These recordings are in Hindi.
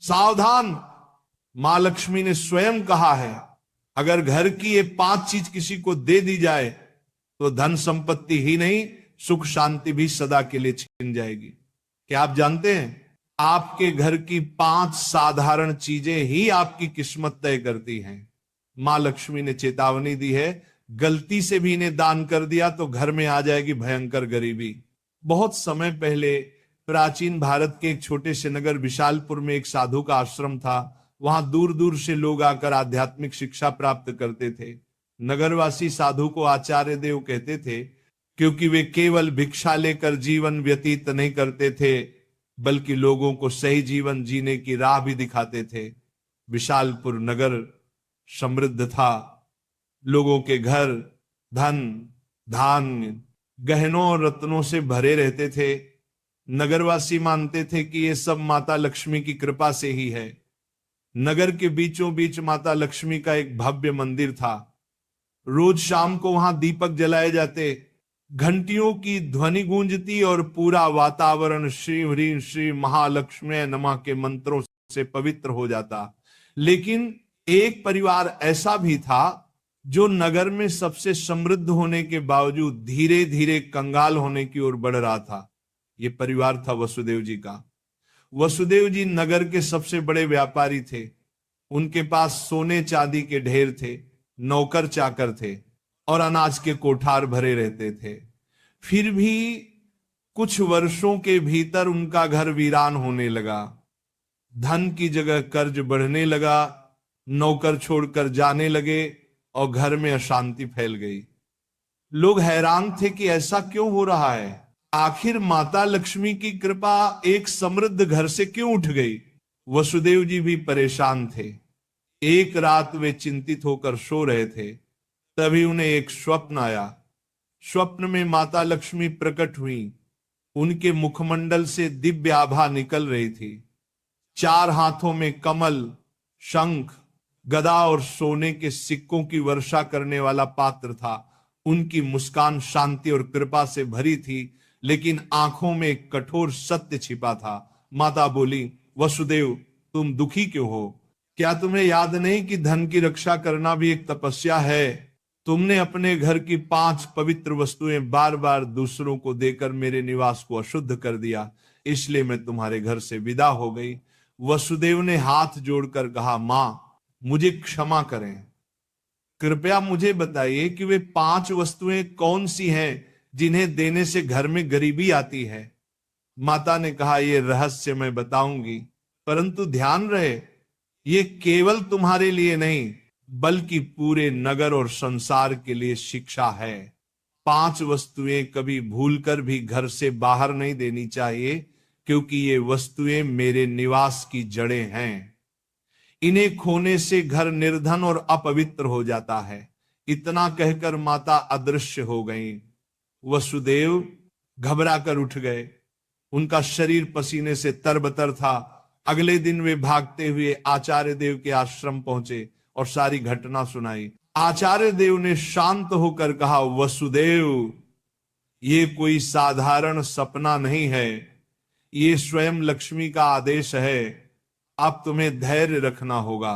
सावधान, मां लक्ष्मी ने स्वयं कहा है, अगर घर की ये 5 चीज किसी को दे दी जाए तो धन संपत्ति ही नहीं, सुख शांति भी सदा के लिए छिन जाएगी। क्या आप जानते हैं, आपके घर की 5 साधारण चीजें ही आपकी किस्मत तय करती हैं। मां लक्ष्मी ने चेतावनी दी है, गलती से भी इन्हें दान कर दिया तो घर में आ जाएगी भयंकर गरीबी। बहुत समय पहले प्राचीन भारत के एक छोटे से नगर विशालपुर में एक साधु का आश्रम था। वहां दूर दूर से लोग आकर आध्यात्मिक शिक्षा प्राप्त करते थे। नगरवासी साधु को आचार्य देव कहते थे, क्योंकि वे केवल भिक्षा लेकर जीवन व्यतीत नहीं करते थे, बल्कि लोगों को सही जीवन जीने की राह भी दिखाते थे। विशालपुर नगर समृद्ध था, लोगों के घर धन धान्य गहनों और रत्नों से भरे रहते थे। नगरवासी मानते थे कि ये सब माता लक्ष्मी की कृपा से ही है। नगर के बीचों बीच माता लक्ष्मी का एक भव्य मंदिर था। रोज शाम को वहां दीपक जलाए जाते, घंटियों की ध्वनि गूंजती और पूरा वातावरण श्री ह्रीं श्री महालक्ष्मी नमः के मंत्रों से पवित्र हो जाता। लेकिन एक परिवार ऐसा भी था जो नगर में सबसे समृद्ध होने के बावजूद धीरे धीरे कंगाल होने की ओर बढ़ रहा था। यह परिवार था वसुदेव जी का। वसुदेव जी नगर के सबसे बड़े व्यापारी थे। उनके पास सोने चांदी के ढेर थे, नौकर चाकर थे और अनाज के कोठार भरे रहते थे। फिर भी कुछ वर्षों के भीतर उनका घर वीरान होने लगा। धन की जगह कर्ज बढ़ने लगा, नौकर छोड़कर जाने लगे और घर में अशांति फैल गई। लोग हैरान थे कि ऐसा क्यों हो रहा है, आखिर माता लक्ष्मी की कृपा एक समृद्ध घर से क्यों उठ गई। वसुदेव जी भी परेशान थे। एक रात वे चिंतित होकर सो रहे थे, तभी उन्हें एक स्वप्न आया। स्वप्न में माता लक्ष्मी प्रकट हुई। उनके मुखमंडल से दिव्य आभा निकल रही थी। 4 हाथों में कमल, शंख, गदा और सोने के सिक्कों की वर्षा करने वाला पात्र था। उनकी मुस्कान शांति और कृपा से भरी थी, लेकिन आंखों में एक कठोर सत्य छिपा था। माता बोली, वसुदेव तुम दुखी क्यों हो? क्या तुम्हें याद नहीं कि धन की रक्षा करना भी एक तपस्या है? तुमने अपने घर की 5 पवित्र वस्तुएं बार बार दूसरों को देकर मेरे निवास को अशुद्ध कर दिया, इसलिए मैं तुम्हारे घर से विदा हो गई। वसुदेव ने हाथ जोड़कर कहा, मां मुझे क्षमा करें, कृपया मुझे बताइए कि वे 5 वस्तुएं कौन सी हैं जिन्हें देने से घर में गरीबी आती है। माता ने कहा, यह रहस्य मैं बताऊंगी, परंतु ध्यान रहे ये केवल तुम्हारे लिए नहीं बल्कि पूरे नगर और संसार के लिए शिक्षा है। 5 वस्तुएं कभी भूलकर भी घर से बाहर नहीं देनी चाहिए, क्योंकि ये वस्तुएं मेरे निवास की जड़ें हैं। इन्हें खोने से घर निर्धन और अपवित्र हो जाता है। इतना कहकर माता अदृश्य हो गईं। वसुदेव घबरा कर उठ गए। उनका शरीर पसीने से तरबतर था। अगले दिन वे भागते हुए आचार्य देव के आश्रम पहुंचे और सारी घटना सुनाई। आचार्य देव ने शांत होकर कहा, वसुदेव ये कोई साधारण सपना नहीं है, ये स्वयं लक्ष्मी का आदेश है। अब तुम्हें धैर्य रखना होगा।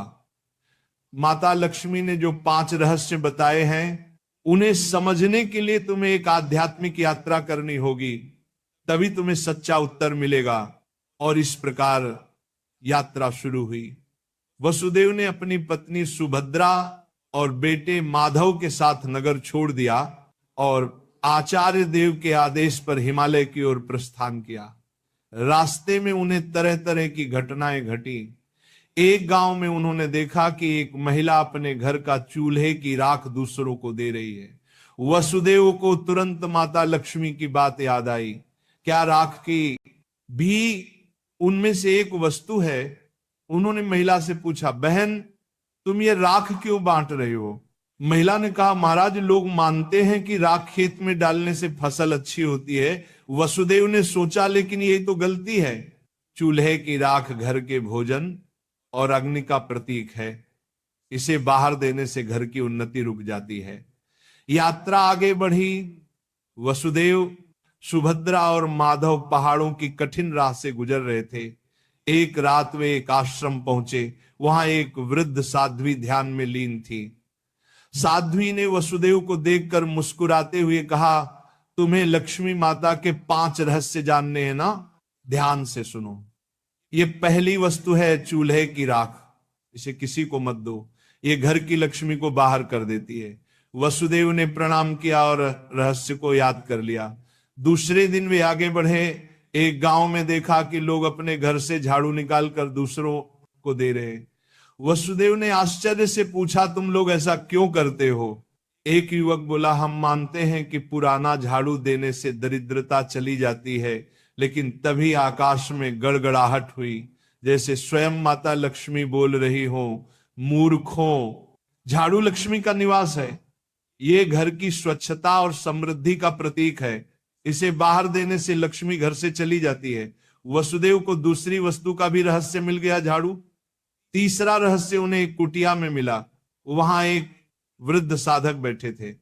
माता लक्ष्मी ने जो 5 रहस्य बताए हैं उन्हें समझने के लिए तुम्हें एक आध्यात्मिक यात्रा करनी होगी, तभी तुम्हें सच्चा उत्तर मिलेगा। और इस प्रकार यात्रा शुरू हुई। वसुदेव ने अपनी पत्नी सुभद्रा और बेटे माधव के साथ नगर छोड़ दिया और आचार्य देव के आदेश पर हिमालय की ओर प्रस्थान किया। रास्ते में उन्हें तरह तरह की घटनाएं घटी। एक गांव में उन्होंने देखा कि एक महिला अपने घर का चूल्हे की राख दूसरों को दे रही है। वसुदेव को तुरंत माता लक्ष्मी की बात याद आई। क्या राख की भी उनमें से एक वस्तु है? उन्होंने महिला से पूछा, बहन तुम ये राख क्यों बांट रही हो? महिला ने कहा, महाराज लोग मानते हैं कि राख खेत में डालने से फसल अच्छी होती है। वसुदेव ने सोचा, लेकिन यही तो गलती है। चूल्हे की राख घर के भोजन और अग्नि का प्रतीक है। इसे बाहर देने से घर की उन्नति रुक जाती है। यात्रा आगे बढ़ी। वसुदेव, सुभद्रा और माधव पहाड़ों की कठिन राह से गुजर रहे थे। एक रात वे एक आश्रम पहुंचे। वहां एक वृद्ध साध्वी ध्यान में लीन थी। साध्वी ने वसुदेव को देखकर मुस्कुराते हुए कहा, तुम्हें लक्ष्मी माता के 5 रहस्य जानने हैं ना? ध्यान से सुनो। ये पहली वस्तु है चूल्हे की राख। इसे किसी को मत दो, ये घर की लक्ष्मी को बाहर कर देती है। वसुदेव ने प्रणाम किया और रहस्य को याद कर लिया। दूसरे दिन वे आगे बढ़े। एक गांव में देखा कि लोग अपने घर से झाड़ू निकालकर दूसरों को दे रहे। वसुदेव ने आश्चर्य से पूछा, तुम लोग ऐसा क्यों करते हो? एक युवक बोला, हम मानते हैं कि पुराना झाड़ू देने से दरिद्रता चली जाती है। लेकिन तभी आकाश में गड़गड़ाहट हुई, जैसे स्वयं माता लक्ष्मी बोल रही हो, मूर्खों, झाड़ू लक्ष्मी का निवास है। ये घर की स्वच्छता और समृद्धि का प्रतीक है। इसे बाहर देने से लक्ष्मी घर से चली जाती है। वसुदेव को दूसरी वस्तु का भी रहस्य मिल गया, झाड़ू। तीसरा रहस्य उन्हें एक कुटिया में मिला। वहां एक वृद्ध साधक बैठे थे।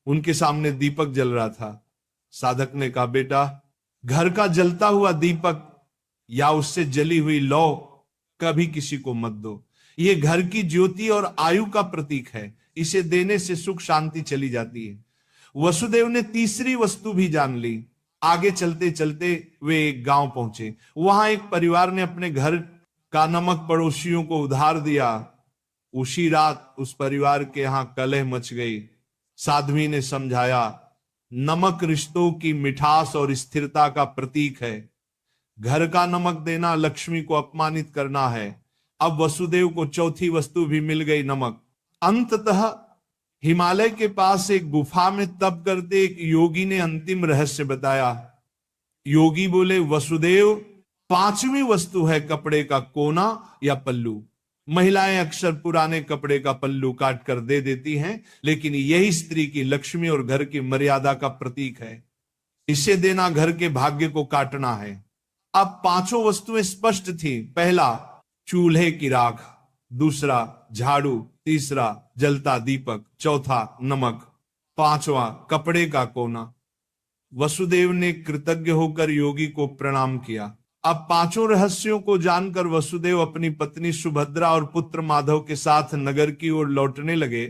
उनके सामने दीपक जल रहा था। साधक ने कहा, बेटा, घर का जलता हुआ दीपक या उससे जली हुई लौ कभी किसी को मत दो। ये घर की ज्योति और आयु का प्रतीक है। इसे देने से सुख शांति चली जाती है। वसुदेव ने तीसरी वस्तु भी जान ली। आगे चलते चलते वे एक गांव पहुंचे। वहां एक परिवार ने अपने घर का नमक पड़ोसियों को उधार दिया। उसी रात उस परिवार के यहां कलह मच गई। साध्वी ने समझाया, नमक रिश्तों की मिठास और स्थिरता का प्रतीक है। घर का नमक देना लक्ष्मी को अपमानित करना है। अब वसुदेव को चौथी वस्तु भी मिल गई, नमक। अंततः हिमालय के पास एक गुफा में तप करते एक योगी ने अंतिम रहस्य बताया। योगी बोले, वसुदेव, 5वीं वस्तु है कपड़े का कोना या पल्लू। महिलाएं अक्सर पुराने कपड़े का पल्लू काट कर दे देती हैं, लेकिन यही स्त्री की लक्ष्मी और घर की मर्यादा का प्रतीक है। इसे देना घर के भाग्य को काटना है। अब 5 वस्तुएं स्पष्ट थी। पहला, चूल्हे की राख। दूसरा, झाड़ू। तीसरा, जलता दीपक। चौथा, नमक। 5वां, कपड़े का कोना। वसुदेव ने कृतज्ञ होकर योगी को प्रणाम किया। अब 5 रहस्यों को जानकर वसुदेव अपनी पत्नी सुभद्रा और पुत्र माधव के साथ नगर की ओर लौटने लगे।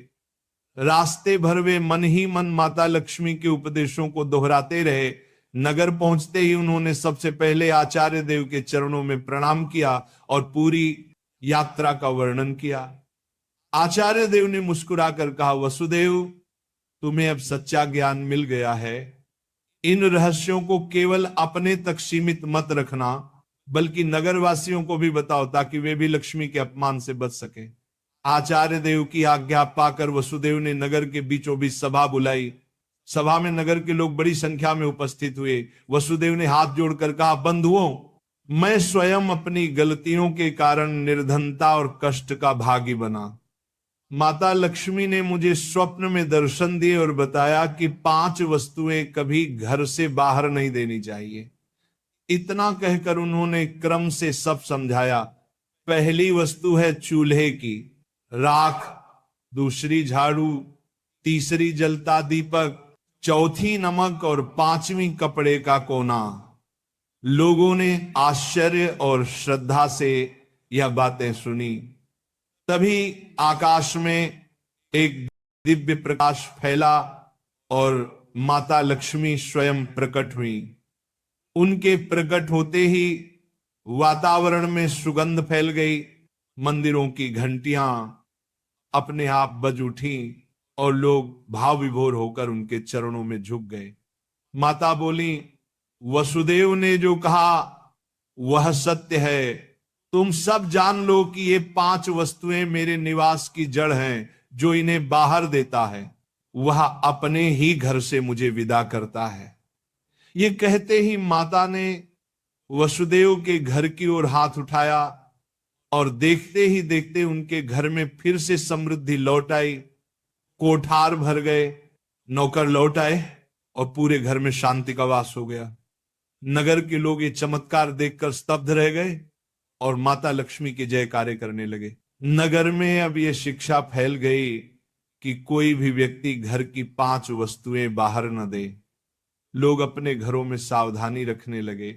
रास्ते भर वे मन ही मन माता लक्ष्मी के उपदेशों को दोहराते रहे। नगर पहुंचते ही उन्होंने सबसे पहले आचार्य देव के चरणों में प्रणाम किया और पूरी यात्रा का वर्णन किया। आचार्य देव ने मुस्कुराकर कहा, वसुदेव, तुम्हें अब सच्चा ज्ञान मिल गया है। इन रहस्यों को केवल अपने तक सीमित मत रखना, बल्कि नगरवासियों को भी बताओ, ताकि वे भी लक्ष्मी के अपमान से बच सके। आचार्य देव की आज्ञा पाकर वसुदेव ने नगर के बीचों बीच सभा बुलाई। सभा में नगर के लोग बड़ी संख्या में उपस्थित हुए। वसुदेव ने हाथ जोड़कर कहा, बंधुओं, मैं स्वयं अपनी गलतियों के कारण निर्धनता और कष्ट का भागी बना। माता लक्ष्मी ने मुझे स्वप्न में दर्शन दिए और बताया कि 5 वस्तुएं कभी घर से बाहर नहीं देनी चाहिए। इतना कहकर उन्होंने क्रम से सब समझाया। पहली वस्तु है चूल्हे की राख, दूसरी झाड़ू, तीसरी जलता दीपक, चौथी नमक और 5वीं कपड़े का कोना। लोगों ने आश्चर्य और श्रद्धा से यह बातें सुनी। तभी आकाश में एक दिव्य प्रकाश फैला और माता लक्ष्मी स्वयं प्रकट हुई। उनके प्रकट होते ही वातावरण में सुगंध फैल गई। मंदिरों की घंटियां अपने आप बज उठी और लोग भाव विभोर होकर उनके चरणों में झुक गए। माता बोली, वसुदेव ने जो कहा वह सत्य है। तुम सब जान लो कि ये 5 वस्तुएं मेरे निवास की जड़ हैं। जो इन्हें बाहर देता है वह अपने ही घर से मुझे विदा करता है। ये कहते ही माता ने वसुदेव के घर की ओर हाथ उठाया और देखते ही देखते उनके घर में फिर से समृद्धि लौट आई। कोठार भर गए, नौकर लौट आए और पूरे घर में शांति का वास हो गया। नगर के लोग ये चमत्कार देखकर स्तब्ध रह गए और माता लक्ष्मी के जयकारे करने लगे। नगर में अब यह शिक्षा फैल गई कि कोई भी व्यक्ति घर की 5 वस्तुएं बाहर न दे। लोग अपने घरों में सावधानी रखने लगे।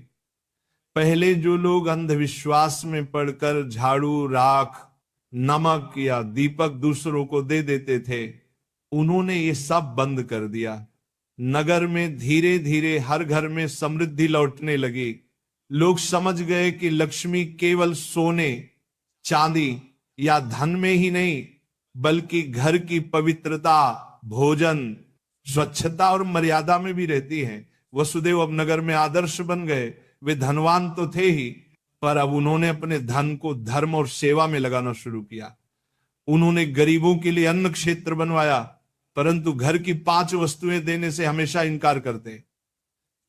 पहले जो लोग अंधविश्वास में पड़कर झाड़ू, राख, नमक या दीपक दूसरों को दे देते थे, उन्होंने ये सब बंद कर दिया। नगर में धीरे धीरे हर घर में समृद्धि लौटने लगी। लोग समझ गए कि लक्ष्मी केवल सोने, चांदी या धन में ही नहीं, बल्कि घर की पवित्रता, भोजन, स्वच्छता और मर्यादा में भी रहती है। वसुदेव अब नगर में आदर्श बन गए। वे धनवान तो थे ही, पर अब उन्होंने अपने धन को धर्म और सेवा में लगाना शुरू किया। उन्होंने गरीबों के लिए अन्न क्षेत्र बनवाया, परंतु घर की 5 वस्तुएं देने से हमेशा इनकार करते।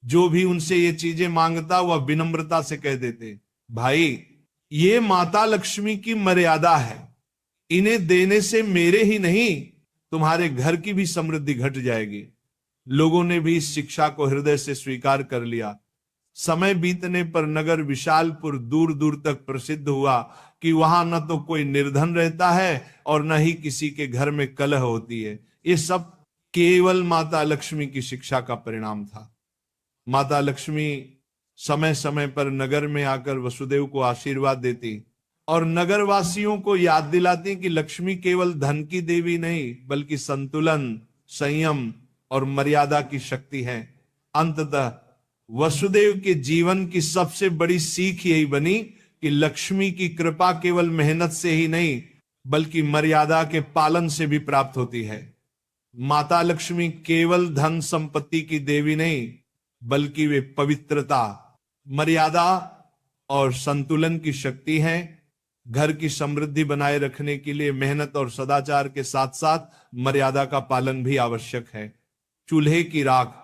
जो भी उनसे ये चीजें मांगता वह विनम्रता से कह देते, भाई ये माता लक्ष्मी की मर्यादा है, इन्हें देने से मेरे ही नहीं तुम्हारे घर की भी समृद्धि घट जाएगी। लोगों ने भी इस शिक्षा को हृदय से स्वीकार कर लिया। समय बीतने पर नगर विशालपुर दूर दूर तक प्रसिद्ध हुआ कि वहां न तो कोई निर्धन रहता है और न ही किसी के घर में कलह होती है। ये सब केवल माता लक्ष्मी की शिक्षा का परिणाम था। माता लक्ष्मी समय समय पर नगर में आकर वसुदेव को आशीर्वाद देती और नगरवासियों को याद दिलाती कि लक्ष्मी केवल धन की देवी नहीं, बल्कि संतुलन, संयम और मर्यादा की शक्ति है। अंततः वसुदेव के जीवन की सबसे बड़ी सीख यही बनी कि लक्ष्मी की कृपा केवल मेहनत से ही नहीं, बल्कि मर्यादा के पालन से भी प्राप्त होती है। माता लक्ष्मी केवल धन संपत्ति की देवी नहीं, बल्कि वे पवित्रता, मर्यादा और संतुलन की शक्ति है। घर की समृद्धि बनाए रखने के लिए मेहनत और सदाचार के साथ साथ मर्यादा का पालन भी आवश्यक है। चूल्हे की राख,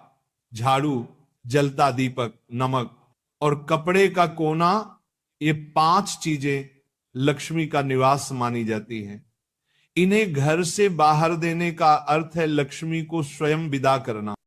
झाड़ू, जलता दीपक, नमक और कपड़े का कोना, ये 5 चीजें लक्ष्मी का निवास मानी जाती हैं। इन्हें घर से बाहर देने का अर्थ है लक्ष्मी को स्वयं विदा करना।